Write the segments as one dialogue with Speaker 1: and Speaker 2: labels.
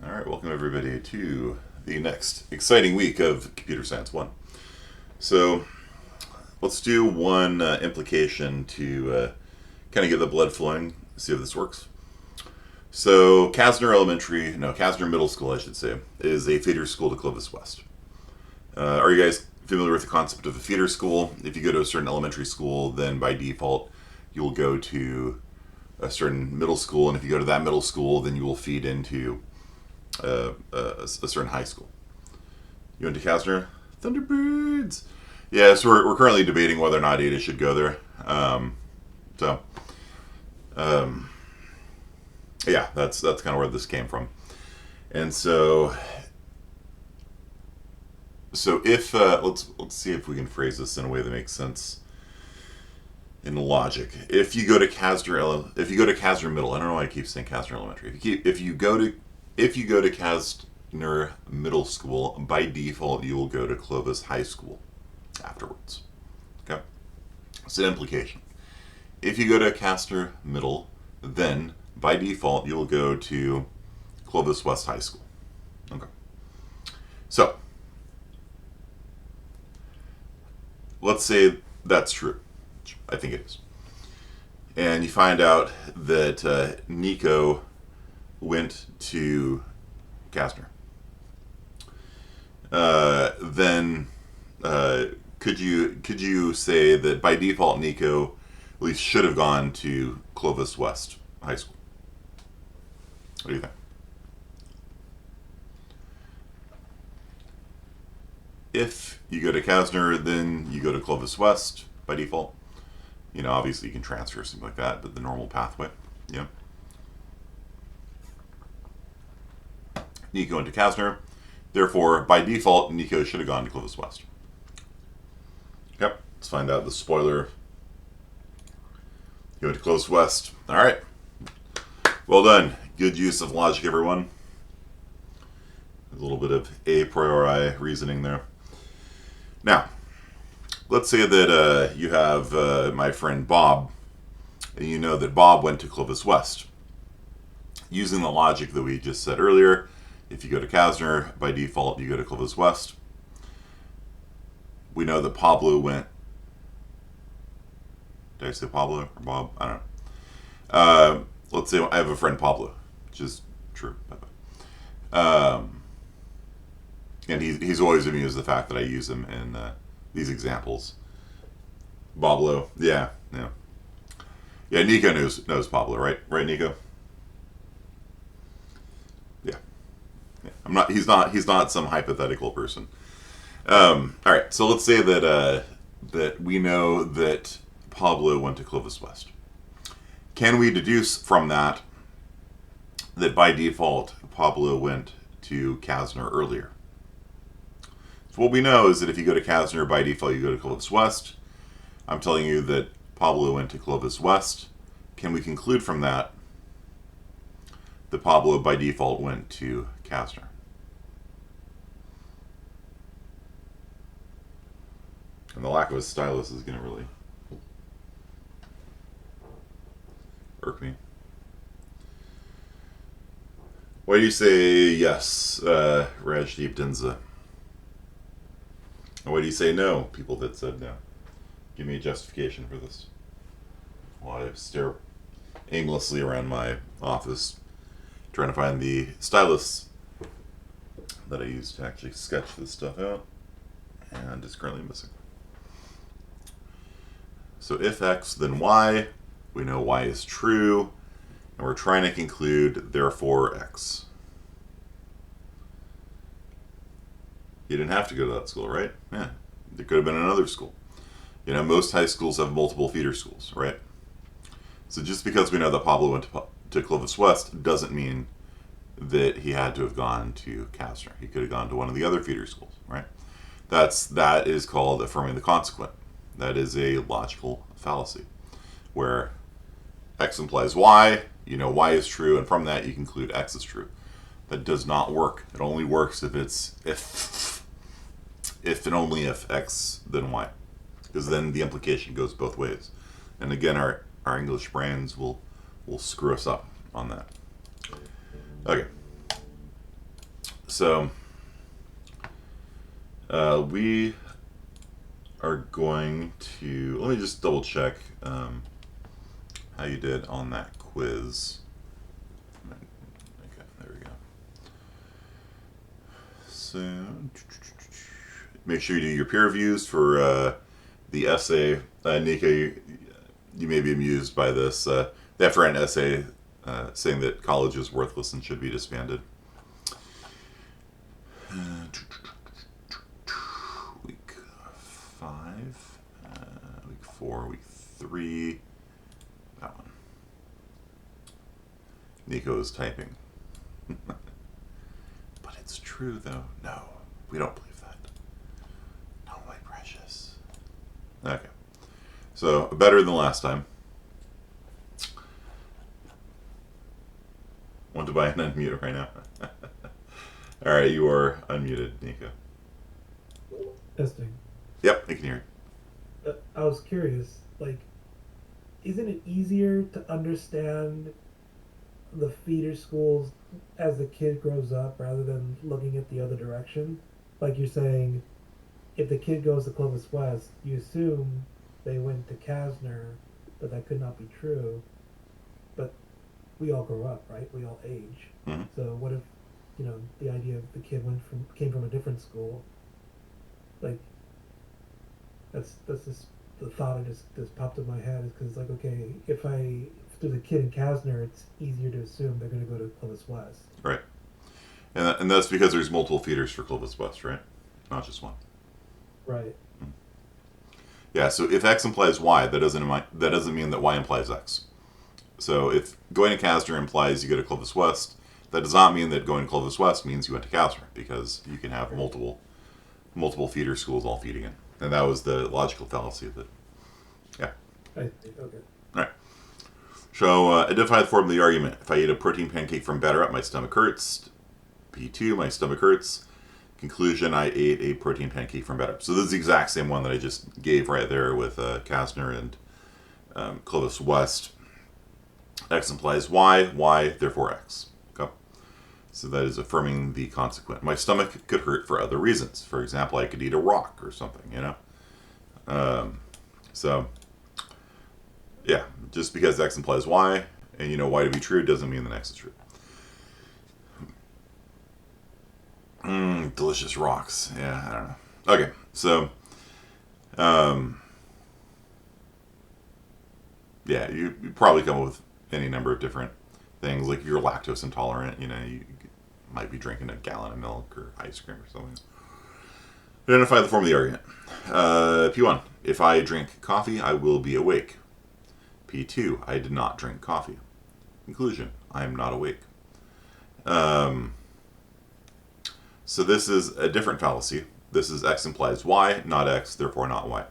Speaker 1: All right, welcome everybody to the next exciting week of Computer Science 1. So let's do one implication to kind of get the blood flowing, see if this works. So Kasner Middle School, I should say, is a feeder school to Clovis West. Are you guys familiar with the concept of a feeder school? If you go to a certain elementary school, then by default you'll go to a certain middle school, and if you go to that middle school, then you will feed into a certain high school. You went to Kasner? Thunderbirds! Yeah, so we're currently debating whether or not Ada should go there. So, um, yeah, that's kind of where this came from. And so if let's see if we can phrase this in a way that makes sense in logic. If you go to Kasner Middle, I don't know why I keep saying Kasner Elementary. If you go to Kasner Middle School, by default you will go to Clovis High School afterwards. Okay, it's an implication. If you go to Kasner Middle, then by default you'll go to Clovis West High School. Okay, so let's say that's true. I think it is. And you find out that Nico went to Kasner. Then could you say that by default Nico at least should have gone to Clovis West High School? What do you think? If you go to Kasner, then you go to Clovis West by default. You know, obviously you can transfer or something like that, but the normal pathway. Yeah. Nico went to Kasner. Therefore, by default, Nico should have gone to Clovis West. Yep. Let's find out the spoiler. He went to Clovis West. All right. Well done. Good use of logic, everyone. A little bit of a priori reasoning there. Now, let's say that you have my friend Bob, and you know that Bob went to Clovis West. Using the logic that we just said earlier, if you go to Kasner, by default you go to Clovis West. We know that Pablo went... Did I say Pablo or Bob? I don't know. Let's say I have a friend Pablo, which is true. And he's always amused the fact that I use him in these examples. Pablo, yeah. Nico knows Pablo, right? Right, Nico? Yeah. He's not some hypothetical person. All right. So let's say that we know that Pablo went to Clovis West. Can we deduce from that by default Pablo went to Kasner earlier? So what we know is that if you go to Kasner, by default you go to Clovis West. I'm telling you that Pablo went to Clovis West. Can we conclude from that Pablo by default went to Kasner? And the lack of a stylus is going to really irk me. Why do you say yes, Rajdeep Dinza? And why do you say no, people that said no? Give me a justification for this. While I stare aimlessly around my office, trying to find the stylus that I used to actually sketch this stuff out, and it's currently missing. So if X, then Y. We know Y is true, and we're trying to conclude, therefore, X. You didn't have to go to that school, right? Yeah, there could have been another school. You know, most high schools have multiple feeder schools, right? So just because we know that Pablo went to Clovis West doesn't mean that he had to have gone to Kasner. He could have gone to one of the other feeder schools, right? That is called affirming the consequent. That is a logical fallacy, where X implies Y, you know Y is true, and from that you conclude X is true. That does not work. It only works if and only if X then Y, because then the implication goes both ways. And again, our English brains will screw us up on that. Okay. So we are going to, let me just double check how you did on that quiz. Okay, there we go. So make sure you do your peer reviews for the essay. Nika, you may be amused by this. They have to write an essay saying that college is worthless and should be disbanded. Week 5, week 4, week 3. That one. Nico is typing. But it's true, though. No, we don't believe that. No, my precious. Okay. So, better than last time. Want to buy an unmute right now? Alright, you are unmuted, Nico.
Speaker 2: Testing.
Speaker 1: Yep, I can hear you.
Speaker 2: I was curious, like, isn't it easier to understand the feeder schools as the kid grows up rather than looking at the other direction? Like you're saying, if the kid goes to Clovis West, you assume they went to Kasner, but that could not be true. But we all grow up, right? We all age.
Speaker 1: Mm-hmm.
Speaker 2: So what if, the idea of the kid came from a different school? Like, that's just the thought that just popped in my head is because, like, okay, if there's a kid in Kasner, it's easier to assume they're going to go to Clovis West.
Speaker 1: Right. And that's because there's multiple feeders for Clovis West, right? Not just one.
Speaker 2: Right.
Speaker 1: Yeah, so if X implies Y, that doesn't mean that Y implies X. So if going to Kasner implies you go to Clovis West, that does not mean that going to Clovis West means you went to Kasner, because you can have multiple feeder schools all feeding in. And that was the logical fallacy of it. Yeah.
Speaker 2: I see. Okay.
Speaker 1: All right. So identify the form of the argument. If I eat a protein pancake from batter up, my stomach hurts. P2, my stomach hurts. Conclusion, I ate a protein pancake from batter up. So this is the exact same one that I just gave right there with Kasner and Clovis West. X implies Y, Y, therefore X. Okay? So that is affirming the consequent. My stomach could hurt for other reasons. For example, I could eat a rock or something, So, yeah, just because X implies Y, and you know Y to be true, doesn't mean that X is true. Delicious rocks. Yeah, I don't know. Okay, so, yeah, you probably come up with any number of different things. Like if you're lactose intolerant, you might be drinking a gallon of milk or ice cream or something. Identify the form of the argument. P1, if I drink coffee, I will be awake. P2, I did not drink coffee. Conclusion, I am not awake. So this is a different fallacy. This is X implies Y, not X, therefore not Y.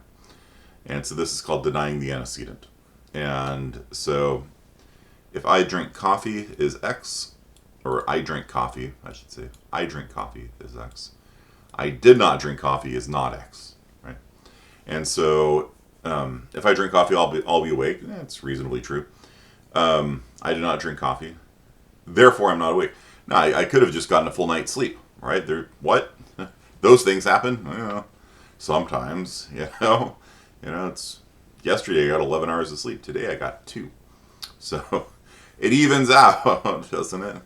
Speaker 1: And so this is called denying the antecedent. And so if I drink coffee is X, or I drink coffee, I should say, I drink coffee is X. I did not drink coffee is not X, right? And so if I drink coffee, I'll be awake. That's reasonably true. I did not drink coffee, therefore I'm not awake. Now I could have just gotten a full night's sleep, right? What? Those things happen. Sometimes. It's yesterday I got 11 hours of sleep. Today I got 2. So it evens out, doesn't it?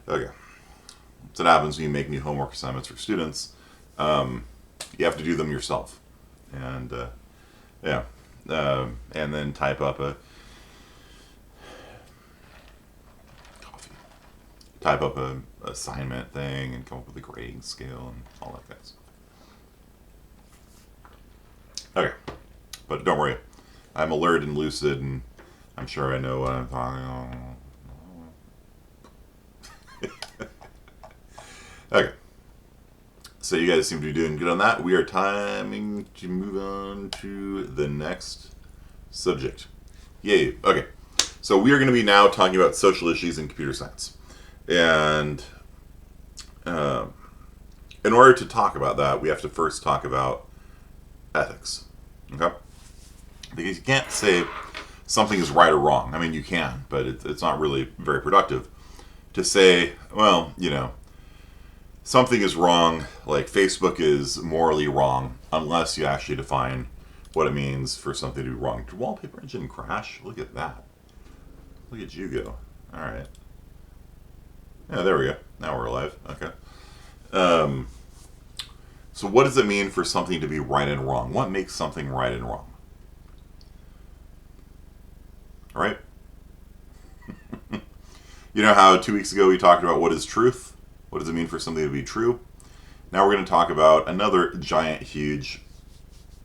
Speaker 1: Okay. So what happens when you make new homework assignments for students? You have to do them yourself. And, and then type up a assignment thing and come up with a grading scale and all that kind of stuff. Okay. But don't worry. I'm alert and lucid, and I'm sure I know what I'm talking about. Okay. So you guys seem to be doing good on that. We are timing to move on to the next subject. Yay. Okay. So we are going to be now talking about social issues in computer science. And in order to talk about that, we have to first talk about ethics. Okay? Because you can't say something is right or wrong. I mean, you can, but it's not really very productive to say, well, something is wrong, like Facebook is morally wrong, unless you actually define what it means for something to be wrong. Did wallpaper engine crash? Look at that. Look at you go. All right. Yeah, there we go. Now we're alive. Okay. Um, so what does it mean for something to be right and wrong? What makes something right and wrong? All right? You know how 2 weeks ago we talked about what is truth? What does it mean for something to be true? Now we're going to talk about another giant, huge,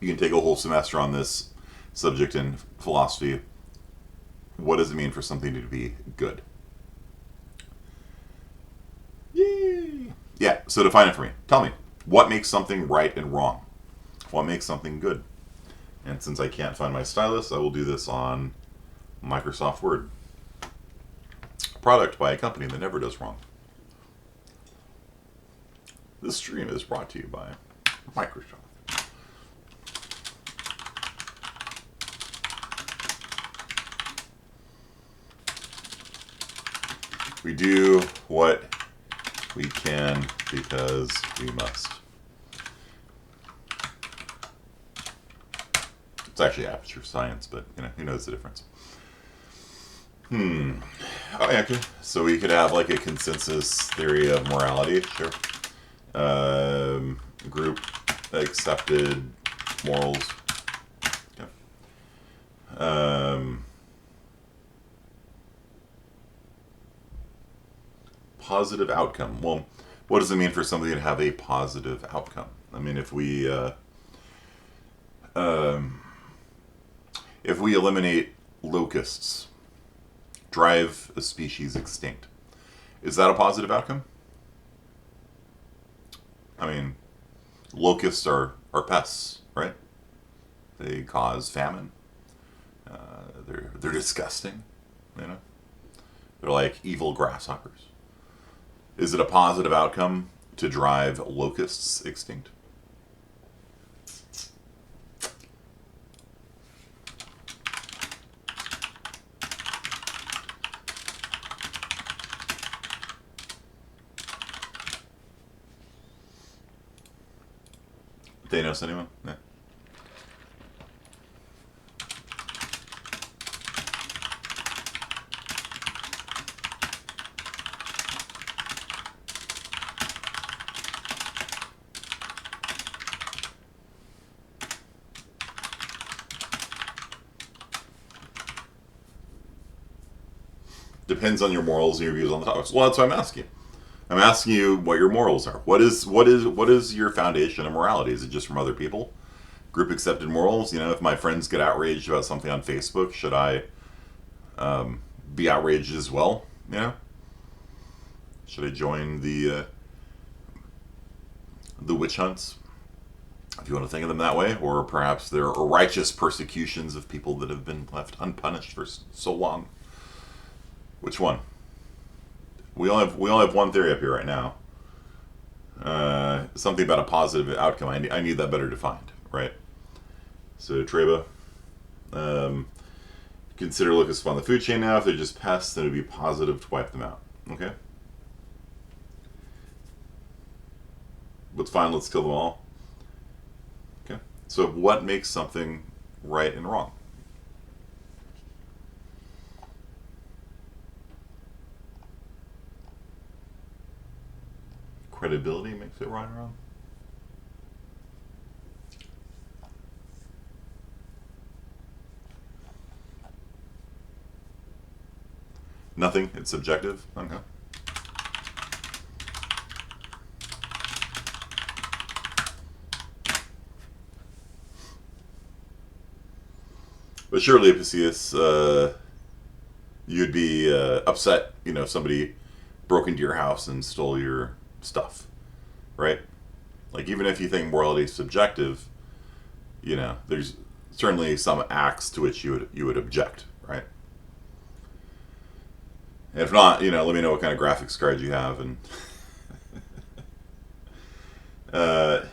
Speaker 1: you can take a whole semester on this subject in philosophy. What does it mean for something to be good? Yay! Yeah, so define it for me. Tell me, what makes something right and wrong? What makes something good? And since I can't find my stylus, I will do this on Microsoft Word. A product by a company that never does wrong. This stream is brought to you by Microsoft. We do what we can because we must. It's actually aperture science, but who knows the difference? Oh, yeah, okay. So we could have like a consensus theory of morality, sure. Group accepted morals. Okay. Positive outcome. Well, what does it mean for somebody to have a positive outcome? I mean, if we eliminate locusts, drive a species extinct, is that a positive outcome? I mean, locusts are pests, right? They cause famine. They're disgusting, They're like evil grasshoppers. Is it a positive outcome to drive locusts extinct? Thanos, anyone? Yeah. Depends on your morals and your views on the topics. Well, that's what I'm asking you. I'm asking you what your morals are. What is your foundation of morality? Is it just from other people? Group accepted morals? If my friends get outraged about something on Facebook, should I be outraged as well? Should I join the witch hunts, if you want to think of them that way, or perhaps there are righteous persecutions of people that have been left unpunished for so long? Which one? We only have one theory up here right now. Something about a positive outcome. I need that better defined, right? So Treba, consider locusts on the food chain now. If they're just pests, then it would be positive to wipe them out. Okay. What's fine? Let's kill them all. Okay. So what makes something right and wrong? Credibility makes it right and wrong? Nothing. It's subjective. Okay. But surely, Epicurus, you'd be upset, if somebody broke into your house and stole your stuff, right? Like, even if you think morality is subjective, there's certainly some acts to which you would object, right? And if not, let me know what kind of graphics card you have, and okay.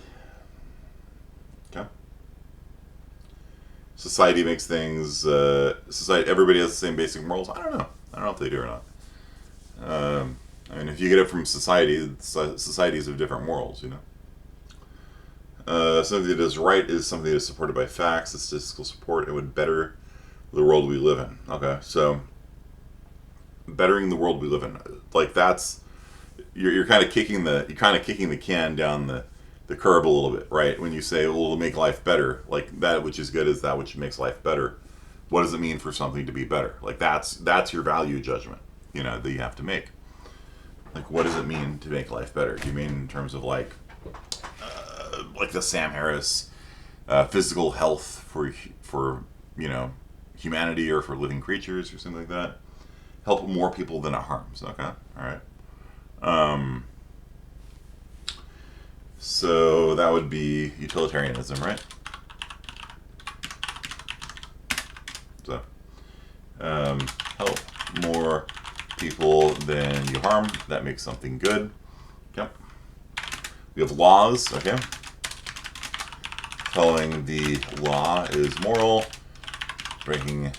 Speaker 1: Society makes things. Society. Everybody has the same basic morals. I don't know if they do or not. I mean, if you get it from society, societies have different morals, you know. Something that is right is something that is supported by facts, statistical support. It would better the world we live in. Okay, so bettering the world we live in, like that's you're kind of kicking the can down the curb a little bit, right? When you say, well, it'll make life better, like that which is good is that which makes life better. What does it mean for something to be better? Like that's your value judgment, you know, that you have to make. Like, what does it mean to make life better? Do you mean in terms of like the Sam Harris physical health for you know humanity or for living creatures or something like that? Help more people than it harms. Okay, all right. Um, so that would be utilitarianism, right? So help more people than you harm. That makes something good. Okay. We have laws. Okay. Following the law is moral. Breaking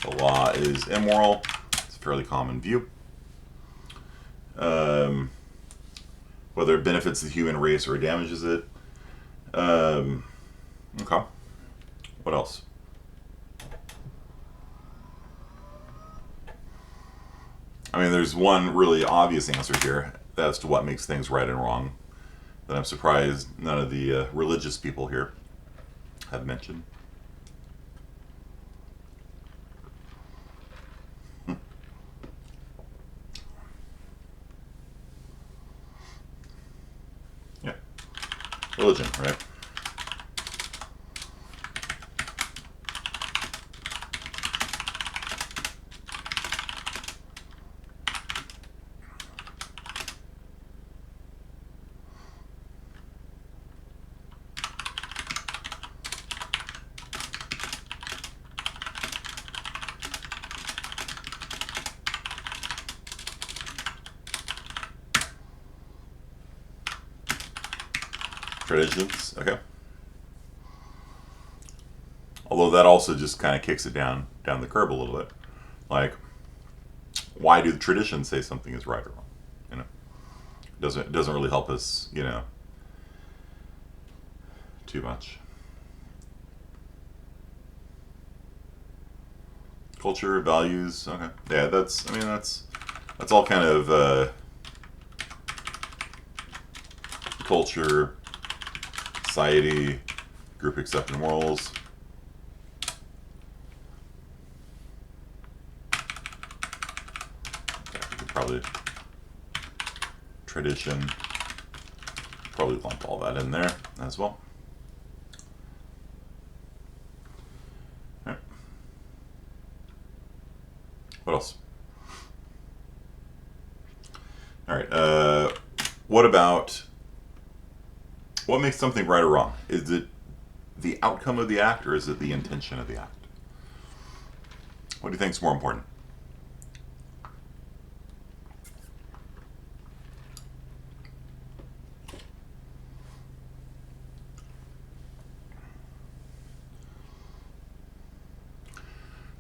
Speaker 1: the law is immoral. It's a fairly common view. Whether it benefits the human race or damages it. Okay. What else? I mean, there's one really obvious answer here as to what makes things right and wrong that I'm surprised none of the religious people here have mentioned. Yeah, religion, right? Traditions, okay. Although that also just kind of kicks it down the curb a little bit. Like, why do the traditions say something is right or wrong? You know, it doesn't really help us, you know, too much. Culture, values, okay. Yeah, that's all kind of culture, society, group accepted morals. Yeah, we could probably tradition, probably lump all that in there as well. All right. What else? All right. What about what makes something right or wrong? Is it the outcome of the act or is it the intention of the act? What do you think is more important?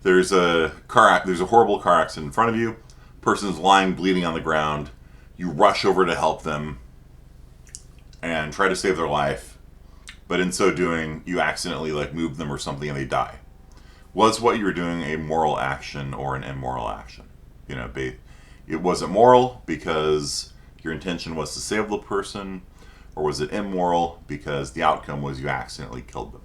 Speaker 1: There's there's a horrible car accident in front of you. Person's lying bleeding on the ground. You rush over to help them and try to save their life, but in so doing, you accidentally like move them or something and they die. Was what you were doing a moral action or an immoral action? You know, it wasn't moral because your intention was to save the person, or was it immoral because the outcome was you accidentally killed them?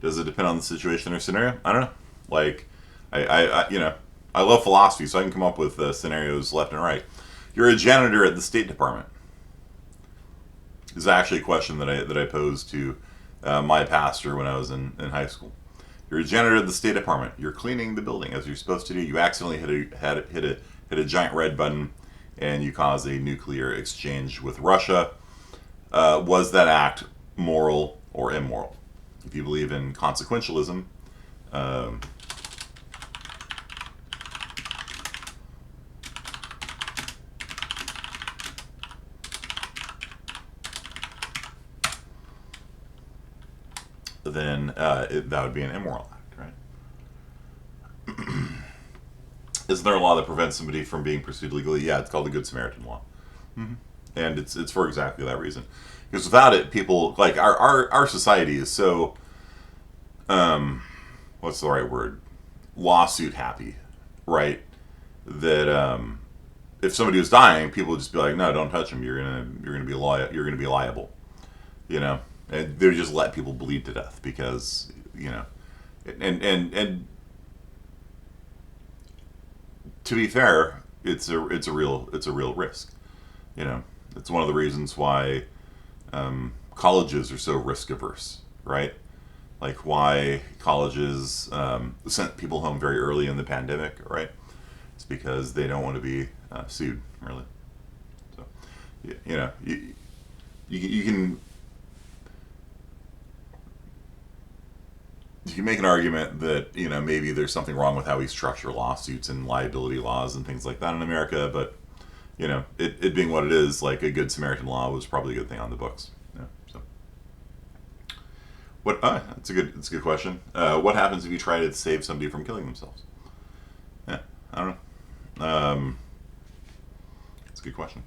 Speaker 1: Does it depend on the situation or scenario? I don't know. Like, you know, I love philosophy, so I can come up with scenarios left and right. You're a janitor at the State Department. This is actually a question that I posed to my pastor when I was in high school. You're a janitor at the State Department. You're cleaning the building as you're supposed to do. You accidentally hit a giant red button, and you cause a nuclear exchange with Russia. Was that act moral or immoral? If you believe in consequentialism, um, then that would be an immoral act, right? Isn't there a law that prevents somebody from being pursued legally? Yeah, it's called the Good Samaritan Law. Mm-hmm. And it's for exactly that reason. Because without it, people, like, our society is so, what's the right word? Lawsuit happy, right? That if somebody was dying, people would just be like, no, don't touch him. You're gonna be liable, you know? And they just let people bleed to death because, you know, and to be fair, it's a real risk. You know, it's one of the reasons why colleges are so risk averse, right? Like why colleges sent people home very early in the pandemic, right? It's because they don't want to be sued, really. So, you know, you can you can make an argument that maybe there's something wrong with how we structure lawsuits and liability laws and things like that in America, but it being what it is, like a good Samaritan law was probably a good thing on the books. Yeah. So what? It's a good question. What happens if you try to save somebody from killing themselves? Yeah, I don't know. It's a good question.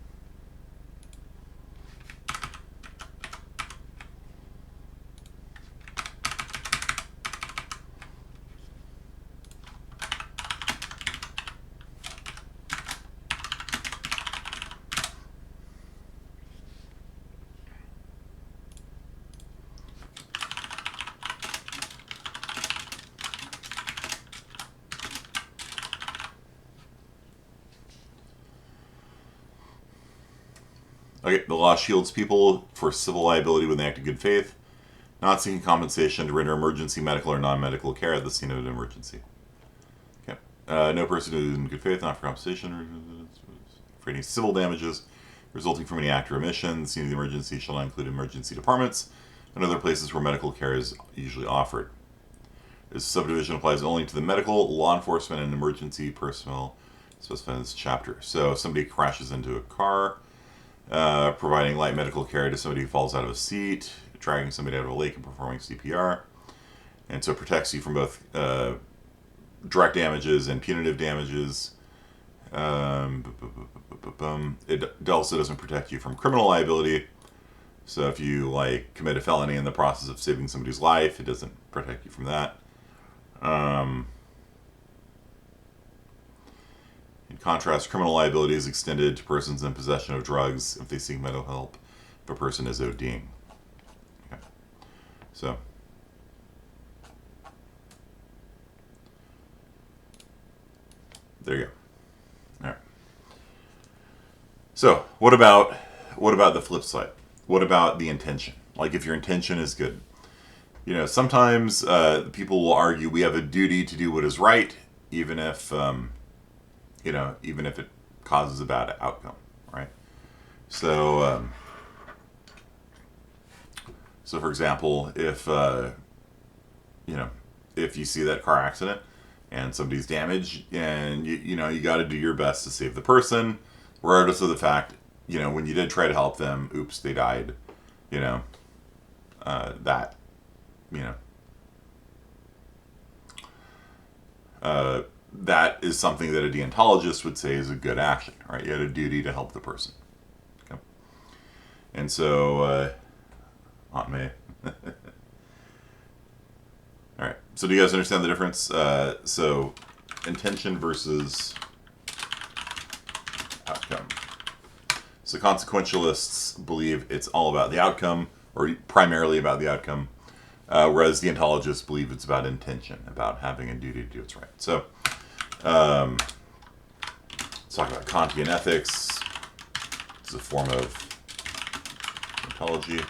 Speaker 1: Okay, the law shields people for civil liability when they act in good faith, not seeking compensation to render emergency medical or non-medical care at the scene of an emergency. Okay. No person who is in good faith, not for compensation for any civil damages resulting from any act or omission. The scene of the emergency shall not include emergency departments and other places where medical care is usually offered. This subdivision applies only to the medical, law enforcement, and emergency personnel specified in this chapter. So if somebody crashes into a car, providing light medical care to somebody who falls out of a seat, dragging somebody out of a lake and performing CPR. And so it protects you from both direct damages and punitive damages. It also doesn't protect you from criminal liability. So if you commit a felony in the process of saving somebody's life, it doesn't protect you from that. In contrast, criminal liability is extended to persons in possession of drugs if they seek medical help if a person is ODing. Okay. So, there you go. All right. So, what about the flip side? What about the intention? Like, if your intention is good, sometimes people will argue we have a duty to do what is right, even if it causes a bad outcome, right? So, for example, if if you see that car accident and somebody's damaged, and you got to do your best to save the person, regardless of the fact, when you did try to help them, oops, they died, that, that is something that a deontologist would say is a good action, right? You had a duty to help the person. Okay. And so, Aunt May. All right. So, do you guys understand the difference? So, intention versus outcome. So, consequentialists believe it's all about the outcome, or primarily about the outcome, whereas deontologists believe it's about intention, about having a duty to do what's right. So, let's talk about Kantian Ethics. It's a form of ontology.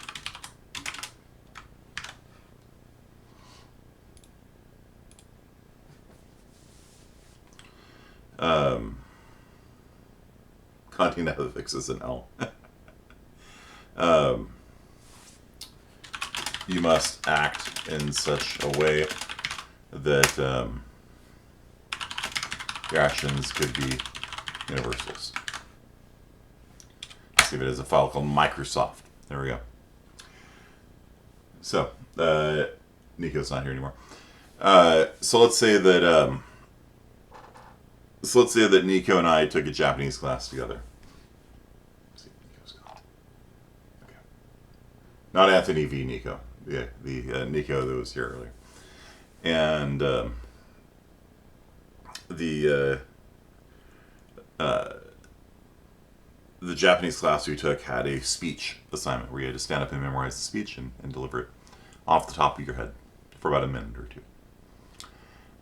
Speaker 1: Kantian Ethics is an L. You must act in such a way that your actions could be universals. Let's give it as a file called Microsoft. There we go. So, Nico's not here anymore. So let's say that Nico and I took a Japanese class together. Let's see, Nico's gone. Okay. Not Anthony v. Nico. Yeah, the Nico that was here earlier. And the Japanese class we took had a speech assignment where you had to stand up and memorize the speech and deliver it off the top of your head for about a minute or two.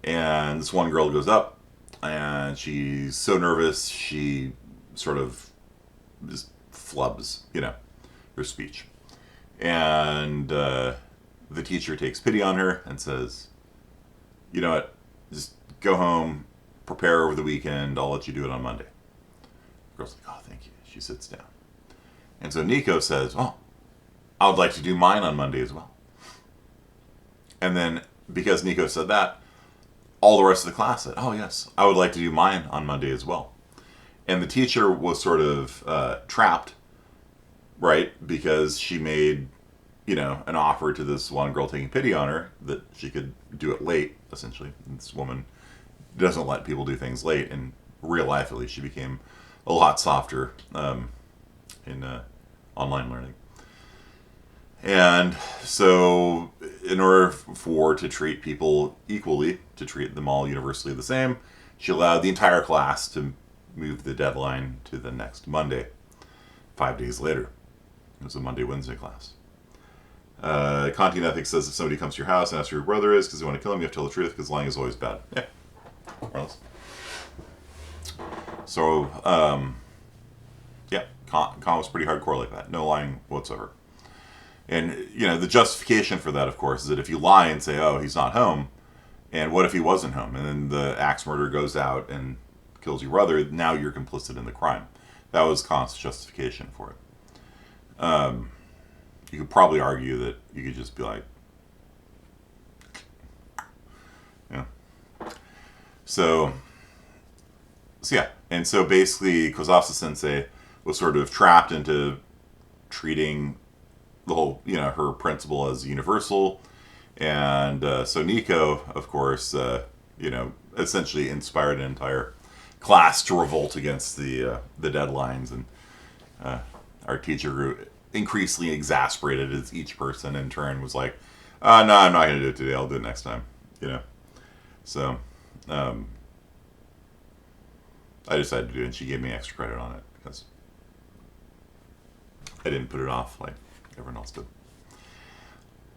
Speaker 1: And this one girl goes up, and she's so nervous she sort of just flubs, her speech. And the teacher takes pity on her and says, "You know what? Just go home, prepare over the weekend. I'll let you do it on Monday." The girl's like, "Oh, thank you." She sits down. And so Nico says, "Oh, I would like to do mine on Monday as well." And then, because Nico said that, all the rest of the class said, "Oh, yes, I would like to do mine on Monday as well." And the teacher was sort of trapped, right? Because she made, an offer to this one girl taking pity on her that she could do it late, essentially. And this woman doesn't let people do things late. In real life, at least, she became a lot softer in online learning. And so, in order to treat people equally, to treat them all universally the same, she allowed the entire class to move the deadline to the next Monday, 5 days later. It was a Monday-Wednesday class. Kantian Ethics says if somebody comes to your house and asks who your brother is because they want to kill him, you have to tell the truth because lying is always bad. Yeah, more or less. So, yeah, Kant was pretty hardcore like that. No lying whatsoever. And, the justification for that, of course, is that if you lie and say, "Oh, he's not home," and what if he wasn't home? And then the axe murderer goes out and kills your brother, now you're complicit in the crime. That was Kant's justification for it. You could probably argue that you could just be like, So yeah. And so basically, Kozasa Sensei was sort of trapped into treating the whole, her principle as universal. And so Nico, of course, essentially inspired an entire class to revolt against the deadlines. And our teacher grew increasingly exasperated as each person in turn was like, "No, I'm not going to do it today. I'll do it next time." So I decided to do it, and she gave me extra credit on it because I didn't put it off like everyone else did.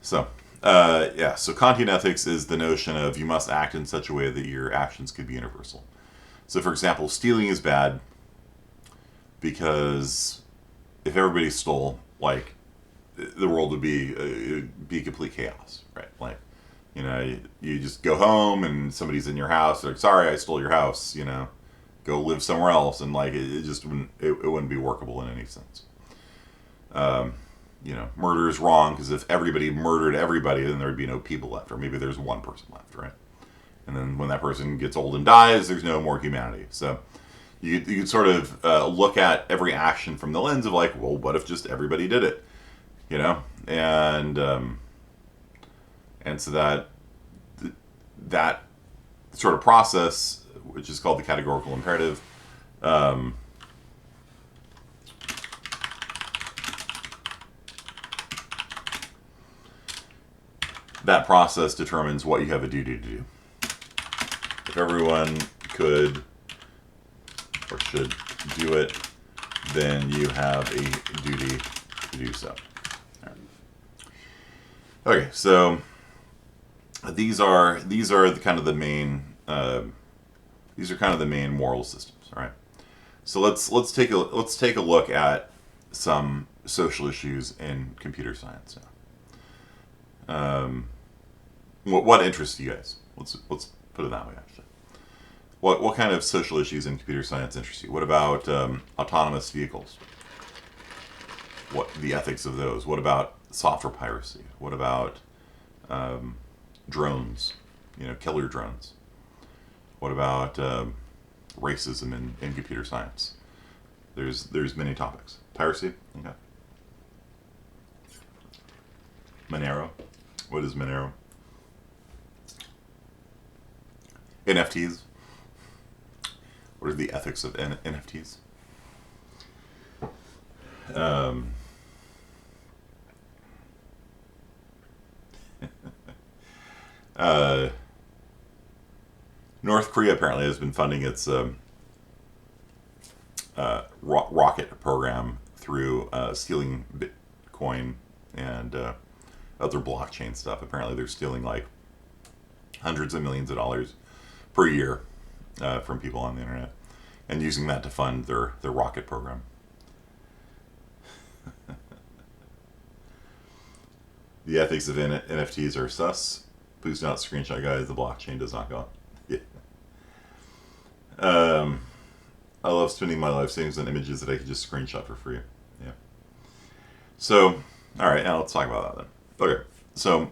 Speaker 1: So, so Kantian Ethics is the notion of you must act in such a way that your actions could be universal. So, for example, stealing is bad because if everybody stole, like, the world would be complete chaos, right? Like, you just go home and somebody's in your house, they're like, "Sorry, I stole your house," go live somewhere else, and like it just wouldn't be workable in any sense. Murder is wrong because if everybody murdered everybody, then there would be no people left, or maybe there's one person left, right? And then when that person gets old and dies, there's no more humanity. So you could sort of look at every action from the lens of like, well, what if just everybody did it, and so that sort of process, which is called the categorical imperative, that process determines what you have a duty to do. If everyone could or should do it, then you have a duty to do so. Okay, so these are the kind of the main moral systems. All right. So let's take a look at some social issues in computer science now. What interests you guys? Let's put it that way. Actually, what kind of social issues in computer science interest you? What about autonomous vehicles? What the ethics of those? What about software piracy? What about drones? Killer drones. What about racism in computer science? There's many topics. Piracy. Okay. Monero. What is Monero? NFTs. What are the ethics of NFTs? Um, uh, North Korea apparently has been funding its rocket program through stealing Bitcoin and other blockchain stuff. Apparently, they're stealing like hundreds of millions of dollars per year from people on the internet and using that to fund their rocket program. The ethics of NFTs are sus. Please do not screenshot, guys. The blockchain does not go. Yeah. I love spending my life savings on images that I could just screenshot for free. Yeah. So, all right, now let's talk about that then. Okay. So,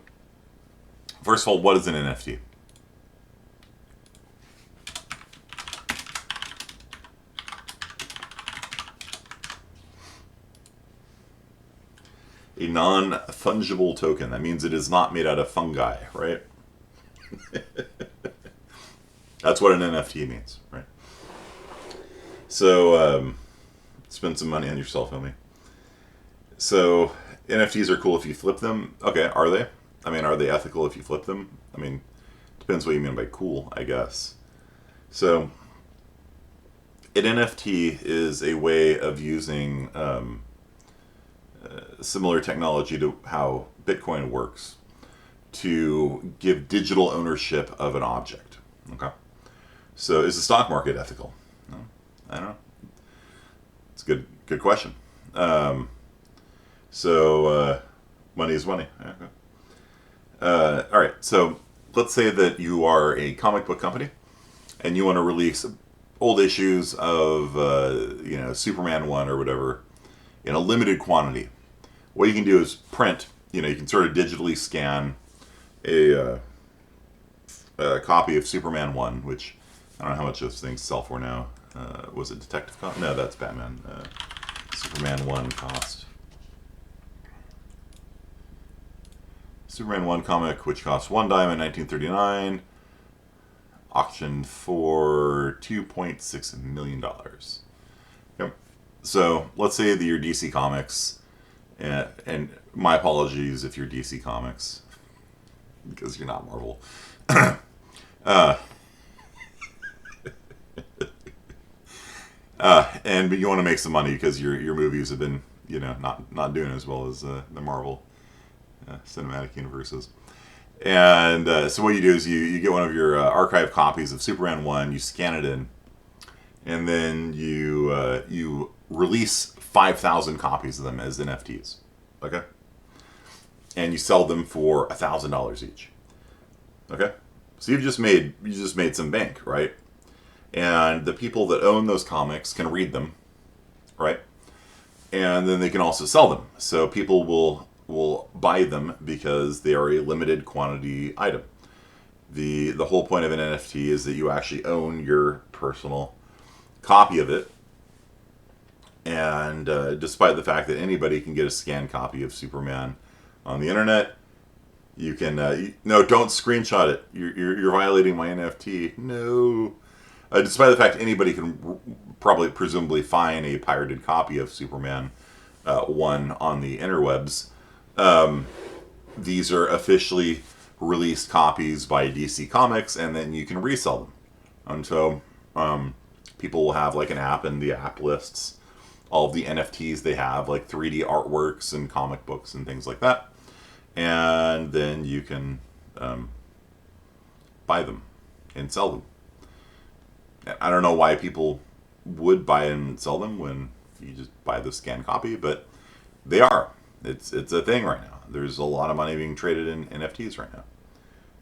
Speaker 1: first of all, what is an NFT? A non-fungible token. That means it is not made out of fungi, right? That's what an NFT means, right? So, spend some money on yourself, homie. So, NFTs are cool if you flip them. Okay, are they? I mean, are they ethical if you flip them? I mean, depends what you mean by cool, I guess. So, an NFT is a way of using similar technology to how Bitcoin works to give digital ownership of an object. Okay. So, is the stock market ethical? No, I don't know. It's a good question. Money is money. Okay. All right. So, let's say that you are a comic book company and you want to release old issues of Superman 1 or whatever in a limited quantity. What you can do is print. You can sort of digitally scan a copy of Superman 1, which I don't know how much those things sell for now. Was it Detective Comics? No, that's Batman. Superman 1 cost. Superman 1 comic, which cost $1 in 1939, auctioned for $2.6 million. Yep. So let's say that you're DC Comics, and my apologies if you're DC Comics, because you're not Marvel. And you want to make some money because your movies have been not doing as well as the Marvel cinematic universes. And so what you do is you get one of your archive copies of Superman 1, you scan it in, and then you release 5,000 copies of them as NFTs. Okay? And you sell them for $1,000 each. Okay? So you just made some bank, right? And the people that own those comics can read them, right? And then they can also sell them. So people will buy them because they are a limited quantity item. The whole point of an NFT is that you actually own your personal copy of it. And despite the fact that anybody can get a scanned copy of Superman on the internet, you can no, don't screenshot it. You're violating my NFT. No. Despite the fact anybody can presumably find a pirated copy of Superman 1 on the interwebs, these are officially released copies by DC Comics, and then you can resell them. And so people will have like an app, and the app lists all of the NFTs they have, like 3D artworks and comic books and things like that. And then you can buy them and sell them. I don't know why people would buy and sell them when you just buy the scanned copy, but they are. It's a thing right now. There's a lot of money being traded in NFTs right now.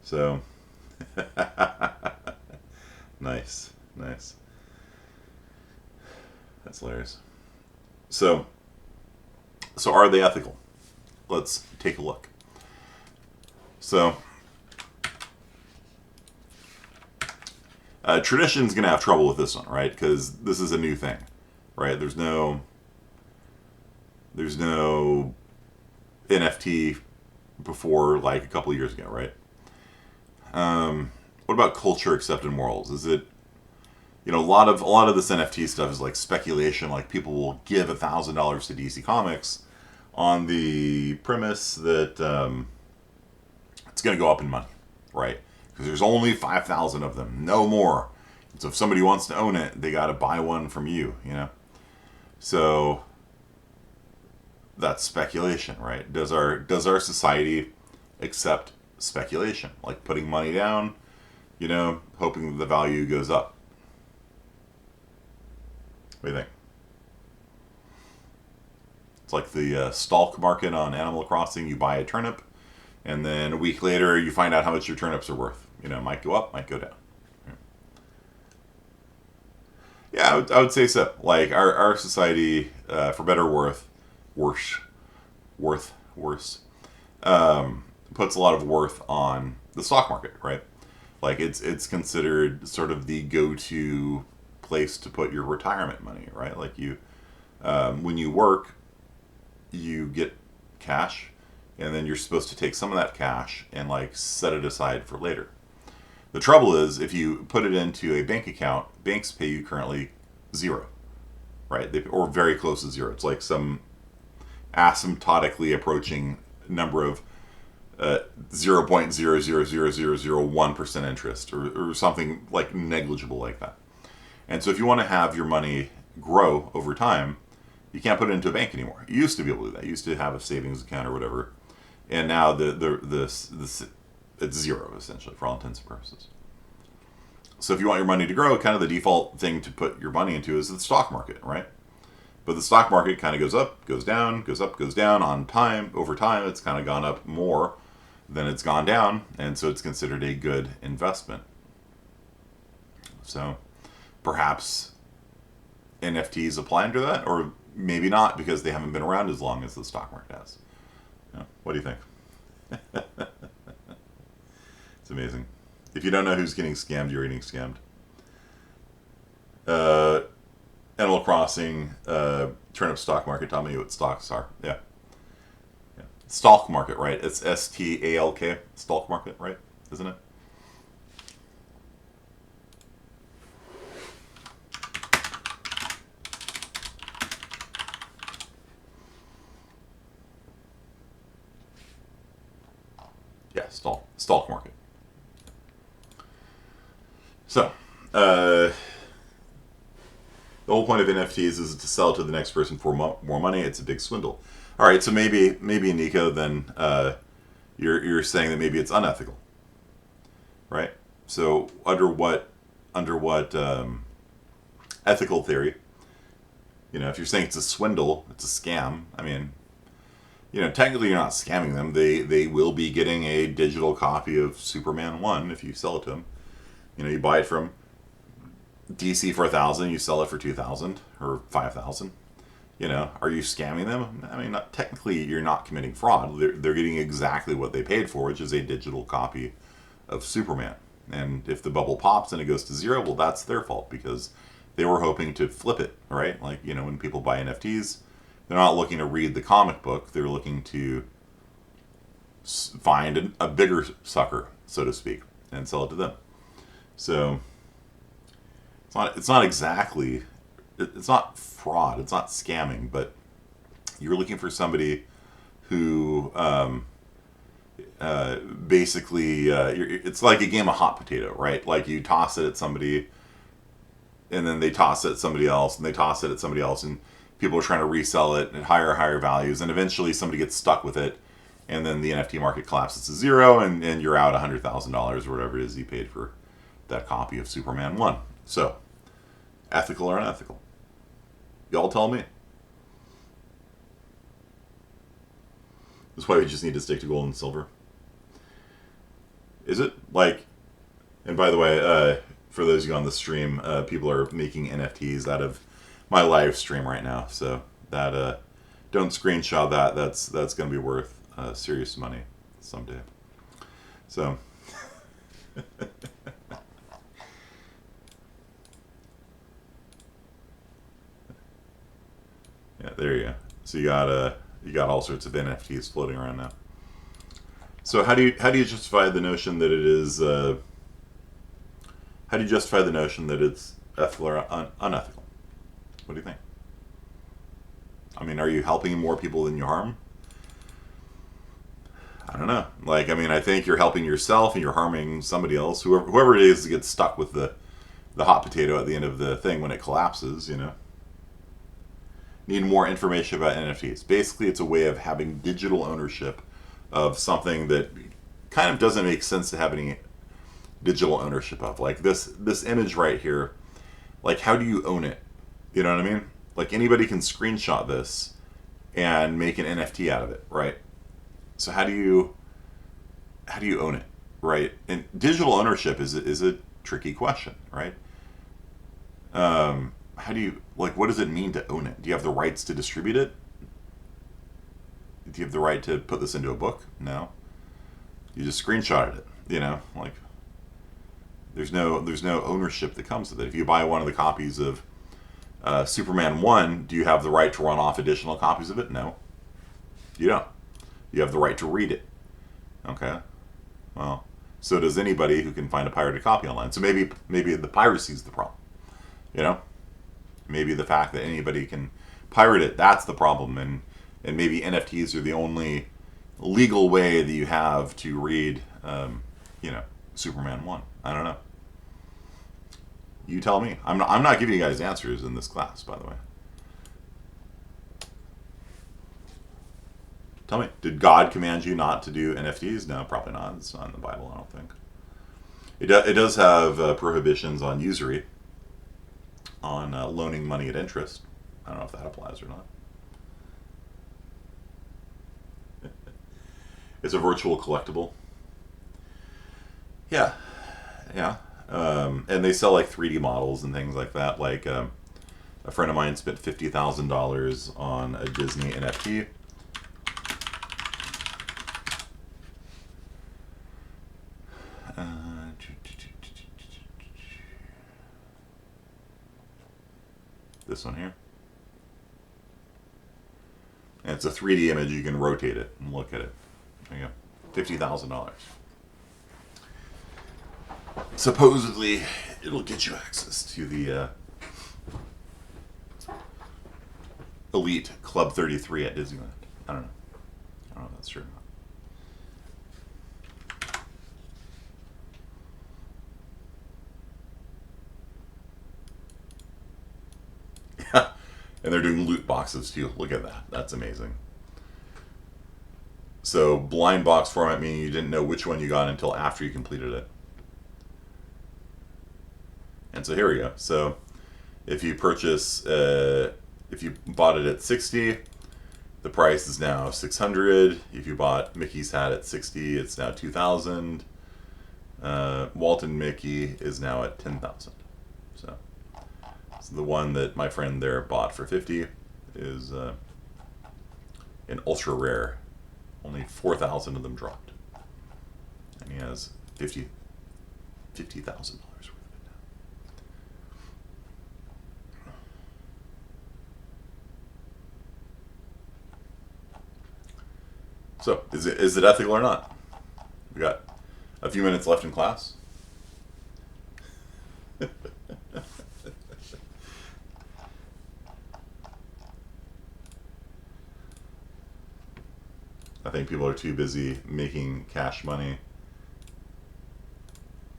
Speaker 1: So, nice. That's hilarious. So are they ethical? Let's take a look. So, tradition's going to have trouble with this one, right? Because this is a new thing, right? There's no NFT before like a couple of years ago, right? what about culture accepted morals? Is it, a lot of this NFT stuff is like speculation. Like people will give $1,000 to DC Comics on the premise that it's going to go up in money, right? Because there's only 5,000 of them, no more. So if somebody wants to own it, they got to buy one from you, So that's speculation, right? Does our society accept speculation, like putting money down, hoping that the value goes up? What do you think? It's like the stalk market on Animal Crossing. You buy a turnip, and then a week later you find out how much your turnips are worth. It might go up, might go down. Yeah, I would say so. Like our society, for better or worse, puts a lot of worth on the stock market, right? Like it's considered sort of the go-to place to put your retirement money, right? Like when you work, you get cash, and then you're supposed to take some of that cash and like set it aside for later. The trouble is, if you put it into a bank account, banks pay you currently zero, right? Or very close to zero. It's like some asymptotically approaching number of 0.00001% interest, or something like negligible like that. And so if you want to have your money grow over time, you can't put it into a bank anymore. You used to be able to do that. You used to have a savings account or whatever, and now it's zero, essentially, for all intents and purposes. So if you want your money to grow, kind of the default thing to put your money into is the stock market, right? But the stock market kind of goes up, goes down, goes up, goes down over time. It's kind of gone up more than it's gone down, and so it's considered a good investment. So perhaps NFTs apply under that, or maybe not, because they haven't been around as long as the stock market has. What do you think? It's amazing. If you don't know who's getting scammed, you're getting scammed. Animal Crossing, turnip stock market. Tell me what stocks are. Yeah. Stalk market, right? It's STALK. Stalk market, right? Isn't it? Yeah, stalk market. So, the whole point of NFTs is to sell to the next person for more money. It's a big swindle. All right, so maybe Nico, then you're saying that maybe it's unethical, right? So under what ethical theory? If you're saying it's a swindle, it's a scam. I mean, technically you're not scamming them. They will be getting a digital copy of Superman 1 if you sell it to them. You buy it from DC for 1,000, you sell it for 2,000 or 5,000. Are you scamming them? I mean, technically you're not committing fraud. They're getting exactly what they paid for, which is a digital copy of Superman. And if the bubble pops and it goes to zero, well, that's their fault, because they were hoping to flip it, right? Like, when people buy NFTs, they're not looking to read the comic book. They're looking to find a bigger sucker, so to speak, and sell it to them. So it's not exactly, it's not fraud, it's not scamming, but you're looking for somebody who basically it's like a game of hot potato, right? Like you toss it at somebody, and then they toss it at somebody else, and they toss it at somebody else, and people are trying to resell it at higher values, and eventually somebody gets stuck with it, and then the NFT market collapses to zero, and you're out $100,000 or whatever it is you paid for that copy of Superman 1. So, ethical or unethical? Y'all tell me. That's why we just need to stick to gold and silver. Is it? Like, and by the way, for those of you on the stream, people are making NFTs out of my live stream right now. So that don't screenshot that. That's going to be worth serious money someday. So. Yeah, there you go. So you got all sorts of NFTs floating around now. So how do you justify the notion that it is How do you justify the notion that it's ethical or unethical? What do you think? I mean, are you helping more people than you harm? I don't know. Like, I mean, I think you're helping yourself and you're harming somebody else. Whoever it is gets stuck with the hot potato at the end of the thing when it collapses, you know. Need more information about NFTs. Basically, it's a way of having digital ownership of something that kind of doesn't make sense to have any digital ownership of. Like this image right here, like how do you own it? You know what I mean? Like anybody can screenshot this and make an NFT out of it, right? So how do you own it, right? And digital ownership is a tricky question, right? How do you like? What does it mean to own it? Do you have the rights to distribute it? Do you have the right to put this into a book? No. You just screenshotted it. You know, like there's no ownership that comes with it. If you buy one of the copies of Superman 1, do you have the right to run off additional copies of it? No, you don't. You have the right to read it. Okay. Well, so does anybody who can find a pirated copy online. So maybe the piracy is the problem. You know, maybe the fact that anybody can pirate it, that's the problem, and maybe NFTs are the only legal way that you have to read, Superman 1. I don't know. You tell me. I'm not giving you guys answers in this class, by the way. Tell me, did God command you not to do NFTs? No, probably not. It's not in the Bible, I don't think. It does have prohibitions on usury, on loaning money at interest. I don't know if that applies or not. It's a virtual collectible. Yeah, yeah. And they sell like 3D models and things like that. Like a friend of mine spent $50,000 on a Disney NFT. This one here. And it's a 3D image. You can rotate it and look at it. There you go. $50,000. Supposedly, it'll get you access to the Elite Club 33 at Disneyland. I don't know. I don't know if that's true or not. And they're doing loot boxes too. Look at that. That's amazing. So blind box format meaning you didn't know which one you got until after you completed it. And so here we go. So if you purchase, if you bought it at 60, the price is now 600. If you bought Mickey's hat at 60, it's now 2,000. Walton Mickey is now at 10,000. So the one that my friend there bought for 50 is an ultra rare. Only 4,000 of them dropped, and he has $50,000 worth of it now. So is it ethical or not? We got a few minutes left in class. I think people are too busy making cash money,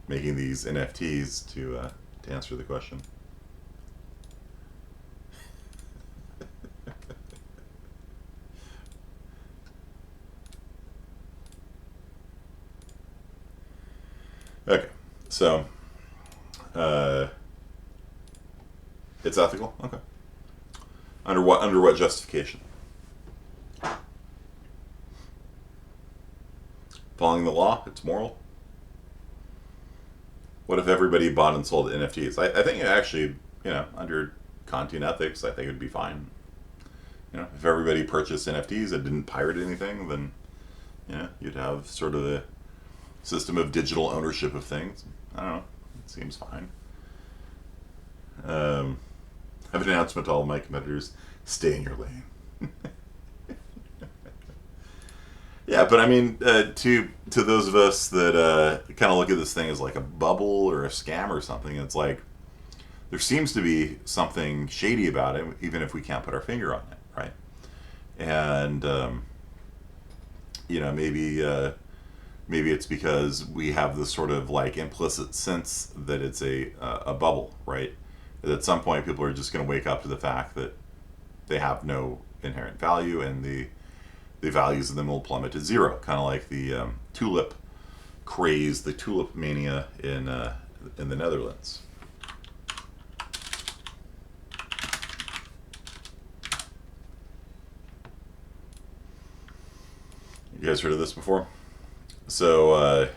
Speaker 1: making these NFTs to answer the question. Okay, so it's ethical. Okay, under what justification? Following the law, it's moral. What if everybody bought and sold NFTs? I think it actually, under Kantian Ethics, I think it would be fine. If everybody purchased NFTs and didn't pirate anything, then you'd have sort of a system of digital ownership of things. I don't know. It seems fine. I have an announcement to all my competitors: stay in your lane. Yeah, but I mean, to those of us that kind of look at this thing as like a bubble or a scam or something, it's like there seems to be something shady about it, even if we can't put our finger on it, right? And maybe it's because we have this sort of like implicit sense that it's a bubble, right? That at some point people are just going to wake up to the fact that they have no inherent value, and the values of them will plummet to zero, kind of like the tulip craze, the tulip mania in the Netherlands. You guys heard of this before? So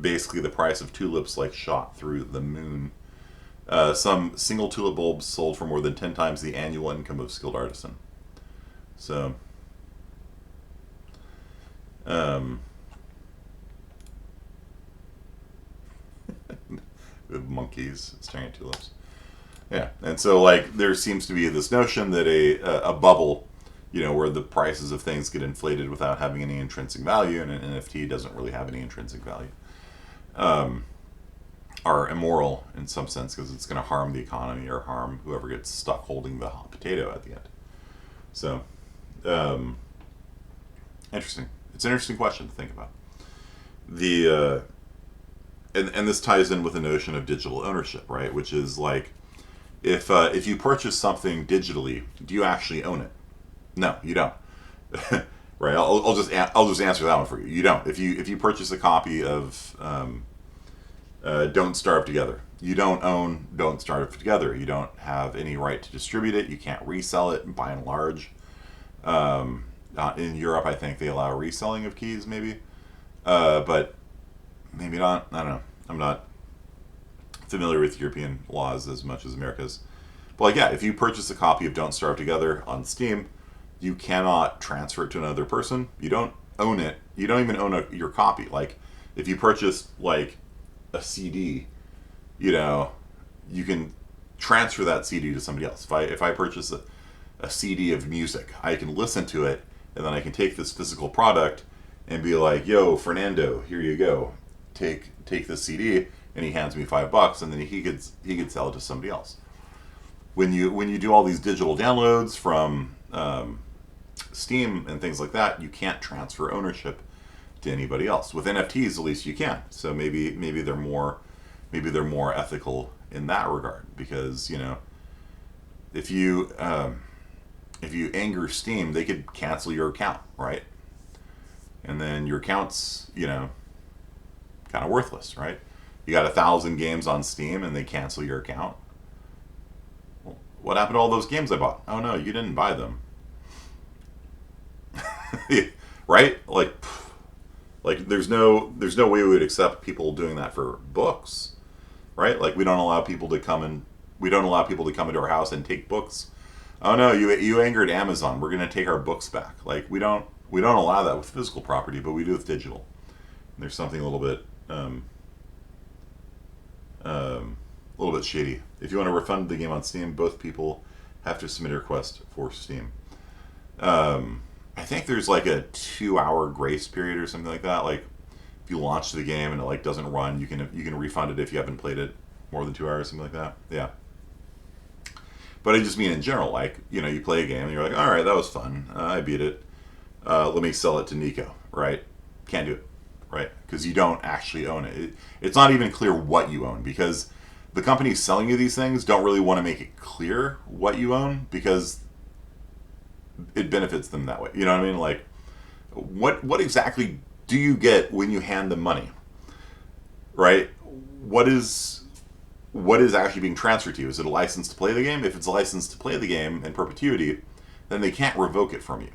Speaker 1: basically, the price of tulips like shot through the moon. Some single tulip bulbs sold for more than 10 times the annual income of skilled artisan. So, um, the monkeys staring at tulips. Yeah, and so like there seems to be this notion that a bubble, where the prices of things get inflated without having any intrinsic value, and an NFT doesn't really have any intrinsic value, um, are immoral in some sense because it's going to harm the economy or harm whoever gets stuck holding the hot potato at the end. So, um, interesting. It's an interesting question to think about. The and this ties in with the notion of digital ownership, right? Which is like if you purchase something digitally, do you actually own it? No, you don't. Right? I'll just answer that one for you. You don't. If you purchase a copy of Don't Starve Together, you don't own Don't Starve Together. You don't have any right to distribute it. You can't resell it by and large. In Europe, I think they allow reselling of keys, maybe, but maybe not. I don't know. I'm not familiar with European laws as much as America's. But like, yeah, if you purchase a copy of Don't Starve Together on Steam, you cannot transfer it to another person. You don't own it. You don't even own your copy. Like, if you purchase like a CD, you can transfer that CD to somebody else. If I purchase a CD of music, I can listen to it, and then I can take this physical product and be like, "Yo, Fernando, here you go. Take this CD," and he hands me $5, and then he could sell it to somebody else. When you do all these digital downloads from Steam and things like that, you can't transfer ownership to anybody else. With NFTs, at least you can. So maybe they're more ethical in that regard, because if you anger Steam, they could cancel your account, right? And then your account's kind of worthless, right? You got 1,000 games on Steam and they cancel your account. Well, what happened to all those games I bought? Oh no, you didn't buy them. Right? Like there's no way we would accept people doing that for books, right? Like we don't allow people to come into our house and take books. Oh no, you angered Amazon. We're going to take our books back. Like we don't allow that with physical property, but we do with digital. And there's something a little bit shady. If you want to refund the game on Steam, both people have to submit a request for Steam. I think there's like a 2-hour grace period or something like that. Like if you launch the game and it like doesn't run, you can refund it if you haven't played it more than 2 hours, something like that. Yeah. But I just mean in general, like you play a game and you're like, all right, that was fun. I beat it. Let me sell it to Nico, right? Can't do it, right? Because you don't actually own it. It's not even clear what you own, because the companies selling you these things don't really want to make it clear what you own, because it benefits them that way. You know what I mean? Like, what exactly do you get when you hand them money, right? What is actually being transferred to you? Is it a license to play the game? If it's a license to play the game in perpetuity, then they can't revoke it from you.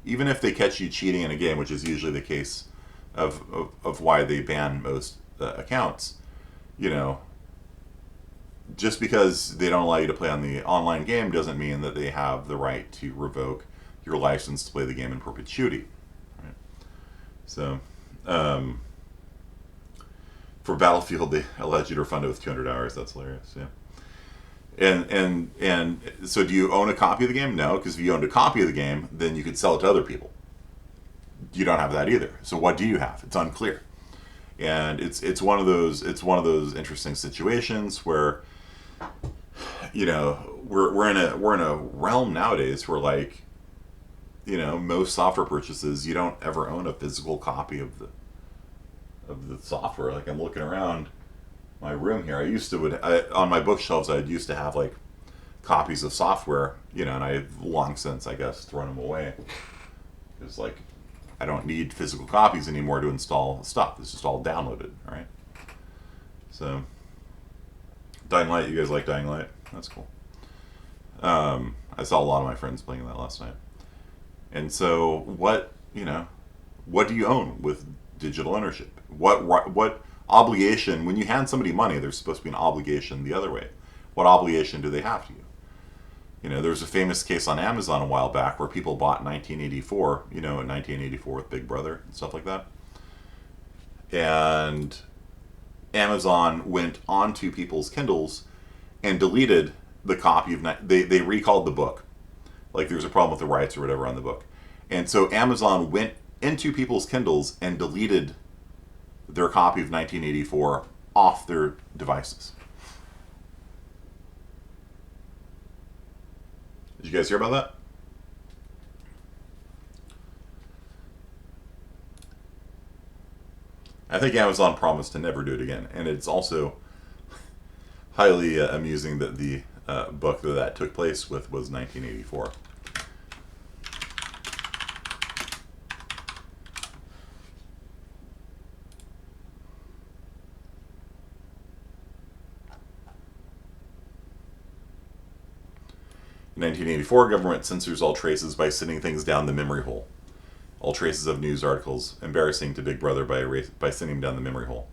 Speaker 1: Even if they catch you cheating in a game, which is usually the case of why they ban most accounts, just because they don't allow you to play on the online game doesn't mean that they have the right to revoke your license to play the game in perpetuity. Right? So, for Battlefield, they allowed you to refund it with 200 hours. That's hilarious. Yeah. And so, do you own a copy of the game? No, because if you owned a copy of the game, then you could sell it to other people. you don't have that either. So what do you have? It's unclear. And it's one of those interesting situations where, we're in a realm nowadays where, like, most software purchases, you don't ever own a physical copy of the software. Like, I'm looking around my room here. On my bookshelves, I used to have, like, copies of software, and I've long since, I guess, thrown them away. Because, like, I don't need physical copies anymore to install stuff. It's just all downloaded, right? So, Dying Light, you guys like Dying Light? That's cool. I saw a lot of my friends playing that last night. And so, what do you own with digital ownership? What obligation, when you hand somebody money, there's supposed to be an obligation the other way. What obligation do they have to you? There's a famous case on Amazon a while back where people bought 1984, in 1984 with Big Brother and stuff like that. And Amazon went onto people's Kindles and deleted the copy of, they recalled the book. Like, there was a problem with the rights or whatever on the book. And so Amazon went into people's Kindles and deleted their copy of 1984 off their devices. Did you guys hear about that? I think Amazon promised to never do it again. And it's also highly amusing that the book that took place with was 1984. In 1984, government censors all traces by sending things down the memory hole. All traces of news articles embarrassing to Big Brother by sending them down the memory hole.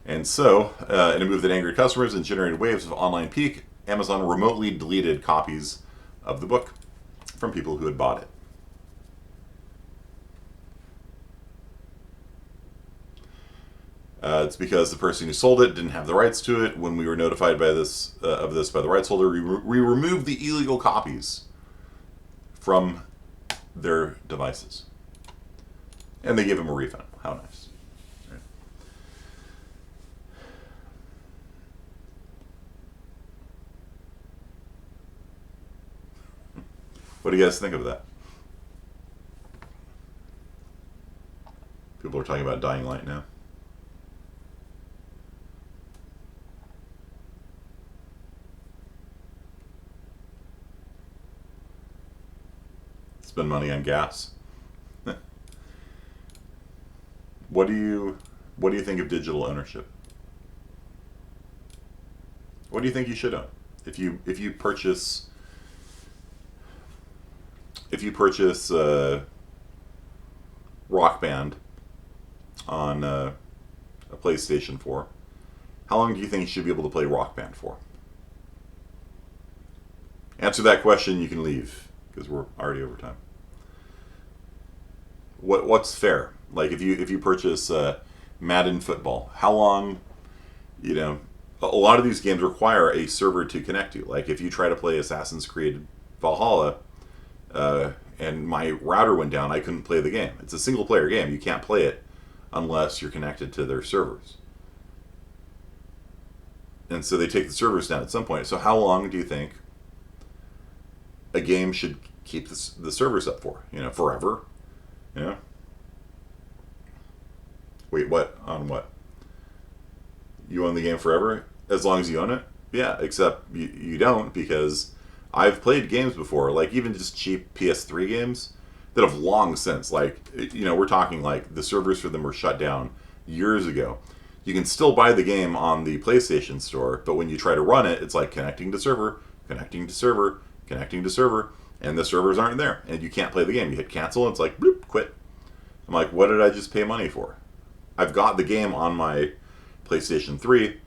Speaker 1: And so, in a move that angered customers and generated waves of online pique, Amazon remotely deleted copies of the book from people who had bought it. It's because the person who sold it didn't have the rights to it. When we were notified by this by the rights holder, we removed the illegal copies from their devices, and they gave him a refund. How nice! Right. What do you guys think of that? People are talking about Dying Light now. Spend money on gas. What do you think of digital ownership? What do you think you should own? If you purchase Rock Band on a PlayStation 4, how long do you think you should be able to play Rock Band for? Answer that question, you can leave, because we're already over time. What's fair? Like, if you purchase Madden football, how long? A lot of these games require a server to connect to. Like, if you try to play Assassin's Creed Valhalla, and my router went down, I couldn't play the game. It's a single player game. You can't play it unless you're connected to their servers. And so they take the servers down at some point. So how long do you think a game should keep the servers up for? Forever? Wait, what? On what? You own the game forever? As long as you own it? Yeah, except you don't, because I've played games before, like even just cheap PS3 games that have long since, like, we're talking like the servers for them were shut down years ago. You can still buy the game on the PlayStation Store, but when you try to run it, it's like connecting to server, connecting to server, connecting to server, and the servers aren't there, and you can't play the game. You hit cancel, and it's like, bloop, quit. I'm like, what did I just pay money for? I've got the game on my PlayStation 3.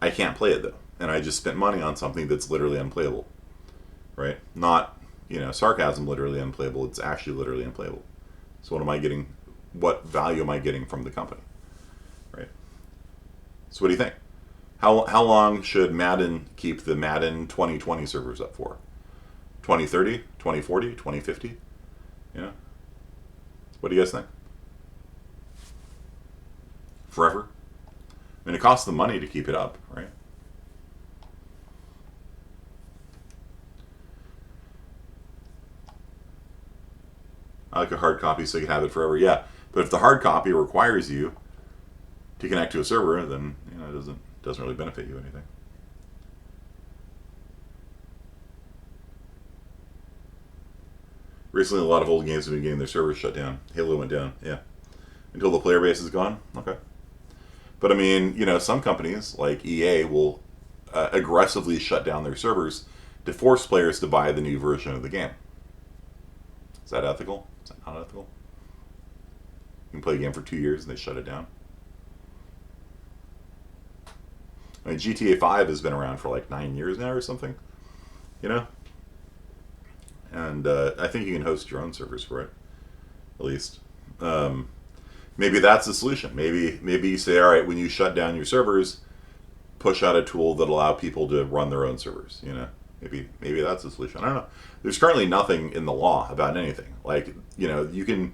Speaker 1: I can't play it, though, and I just spent money on something that's literally unplayable, right? Not, sarcasm, literally unplayable. It's actually literally unplayable. So what am I getting? What value am I getting from the company, right? So what do you think? How long should Madden keep the Madden 2020 servers up for? 2030, 2040, 2050? What do you guys think? forever? I mean, it costs them money to keep it up, right? I like a hard copy so you can have it forever. Yeah, but if the hard copy requires you to connect to a server, then it doesn't really benefit you anything. Recently, a lot of old games have been getting their servers shut down. Halo went down, yeah, until the player base is gone. Okay, but I mean, some companies like EA will aggressively shut down their servers to force players to buy the new version of the game. Is that ethical? Is that not ethical? You can play a game for 2 years and they shut it down. I mean, GTA 5 has been around for like 9 years now or something, And I think you can host your own servers for it, at least. Maybe that's the solution. Maybe you say, all right, when you shut down your servers, push out a tool that allow people to run their own servers. Maybe that's the solution. I don't know. There's currently nothing in the law about anything. Like, you can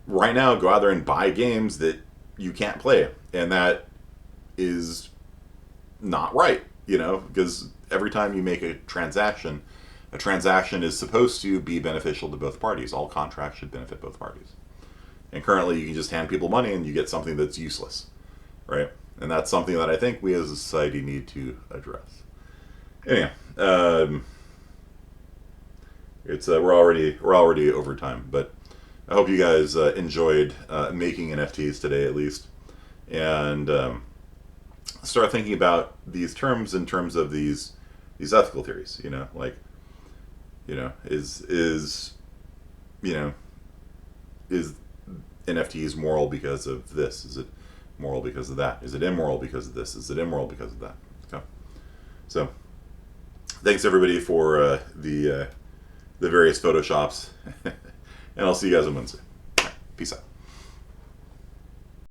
Speaker 1: right now go out there and buy games that you can't play, and that is not right. Because every time you make a transaction is supposed to be beneficial to both parties. All contracts should benefit both parties. And currently, you can just hand people money and you get something that's useless, right? And that's something that I think we as a society need to address. Anyway, we're already over time, but I hope you guys enjoyed making NFTs today, at least, and start thinking about these terms in terms of these ethical theories. Is NFTs moral because of this? Is it moral because of that? Is it immoral because of this? Is it immoral because of that? Okay. So, thanks everybody for the various photoshops, and I'll see you guys on Wednesday. All right, peace out.